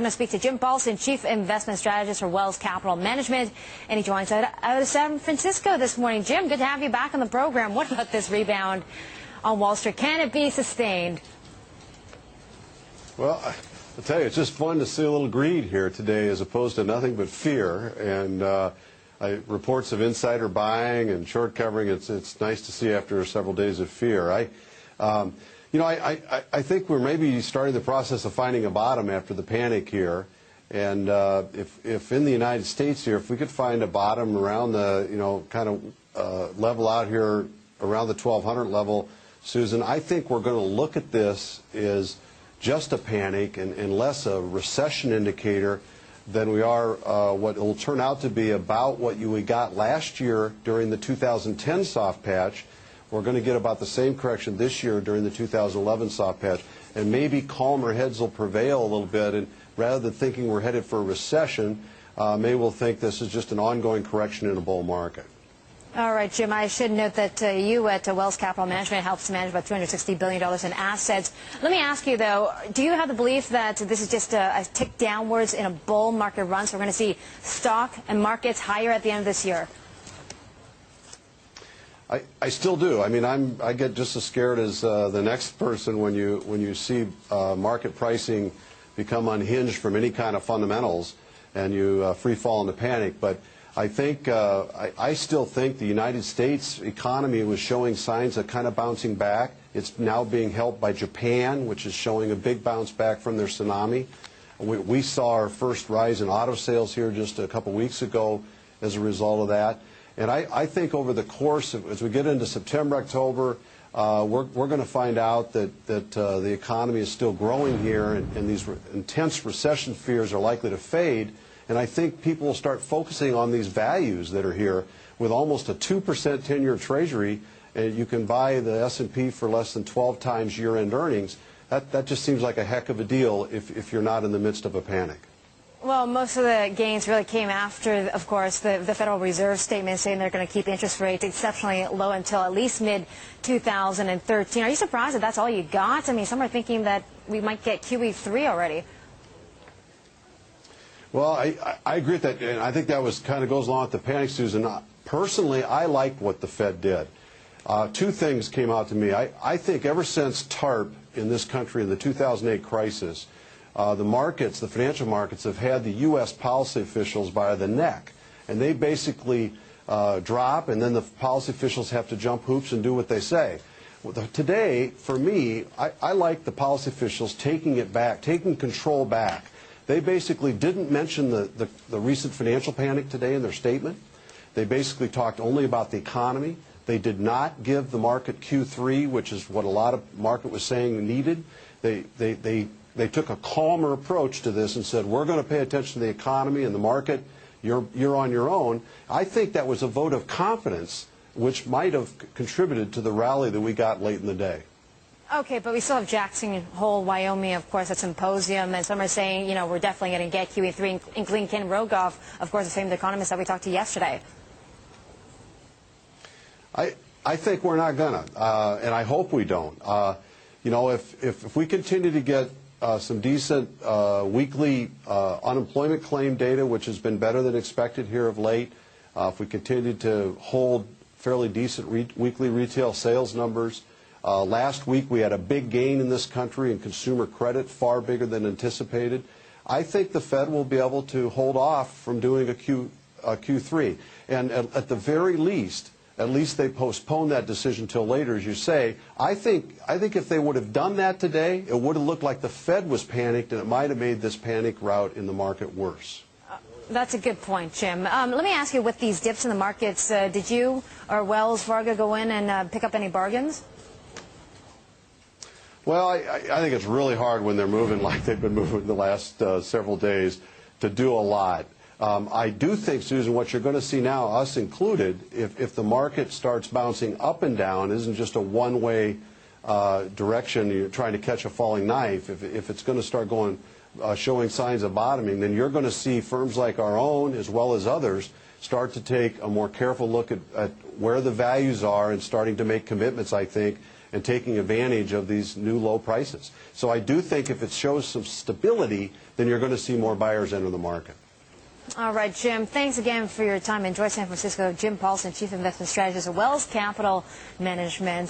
going to speak to Jim Paulsen, Chief Investment Strategist for Wells Capital Management, and he joins us out of San Francisco this morning. Jim, good to have you back on the program. What about this rebound on Wall Street? Can it be sustained? Well, I'll tell you, it's just fun to see a little greed here today as opposed to nothing but fear. And reports of insider buying and short covering, it's nice to see after several days of fear. I think we're maybe starting the process of finding a bottom after the panic here. And if in the United States here, if we could find a bottom around the, kind of level out here around the 1200 level, Susan, I think we're going to look at this as just a panic and less a recession indicator than we are what will turn out to be about what we got last year during the 2010 soft patch. We're going to get about the same correction this year during the 2011 soft patch, and maybe calmer heads will prevail a little bit, and rather than thinking we're headed for a recession, maybe we'll think this is just an ongoing correction in a bull market. All right, Jim, I should note that you at Wells Capital Management helps manage about $260 billion in assets. Let me ask you, though, do you have the belief that this is just a tick downwards in a bull market run, so we're going to see stock and markets higher at the end of this year? I still do. I mean, I get just as scared as the next person when you see market pricing become unhinged from any kind of fundamentals and you free fall into panic. But I think I still think the United States economy was showing signs of kind of bouncing back. It's now being helped by Japan, which is showing a big bounce back from their tsunami. We saw our first rise in auto sales here just a couple weeks ago as a result of that. And I think over the course of, as we get into September, October, we're going to find out that the economy is still growing here, and these intense recession fears are likely to fade. And I think people will start focusing on these values that are here. With almost a 2% 10-year Treasury, and you can buy the S&P for less than 12 times year-end earnings. That just seems like a heck of a deal if you're not in the midst of a panic. Well, most of the gains really came after, of course, the Federal Reserve statement saying they're going to keep interest rates exceptionally low until at least mid-2013. Are you surprised that that's all you got? I mean, some are thinking that we might get QE3 already. Well, I agree with that, and I think that kind of goes along with the panic, Susan. Personally, I liked what the Fed did. Two things came out to me. I think ever since TARP in this country in the 2008 crisis, the markets, the financial markets, have had the U.S. policy officials by the neck, and they basically drop, and then the policy officials have to jump hoops and do what they say. Today, for me, I like the policy officials taking it back, taking control back. They basically didn't mention the recent financial panic today in their statement. They basically talked only about the economy. They did not give the market Q3, which is what a lot of market was saying needed. They took a calmer approach to this and said, we're going to pay attention to the economy and the market. You're on your own. I think that was a vote of confidence, which might have contributed to the rally that we got late in the day. Okay, but we still have Jackson Hole, Wyoming, of course, a symposium, and some are saying, we're definitely going to get QE3, including Ken Rogoff, of course, the same economist that we talked to yesterday. I think we're not going to, and I hope we don't. If we continue to get some decent weekly unemployment claim data, which has been better than expected here of late, if we continue to hold fairly decent weekly retail sales numbers. Last week we had a big gain in this country in consumer credit, far bigger than anticipated. I think the Fed will be able to hold off from doing a Q3. And at the very least, at least they postponed that decision till later, as you say. I think if they would have done that today, it would have looked like the Fed was panicked, and it might have made this panic rout in the market worse. That's a good point, Jim. Let me ask you, with these dips in the markets, did you or Wells Fargo go in and pick up any bargains? Well, I think it's really hard when they're moving like they've been moving the last several days to do a lot. I do think, Susan, what you're going to see now, us included, if the market starts bouncing up and down, isn't just a one-way direction, you're trying to catch a falling knife. If it's going to start going, showing signs of bottoming, then you're going to see firms like our own, as well as others, start to take a more careful look at where the values are and starting to make commitments, I think. and taking advantage of these new low prices. So I do think if it shows some stability, then you're going to see more buyers enter the market. All right, Jim, thanks again for your time. Enjoy San Francisco. Jim Paulsen, Chief Investment Strategist at Wells Capital Management.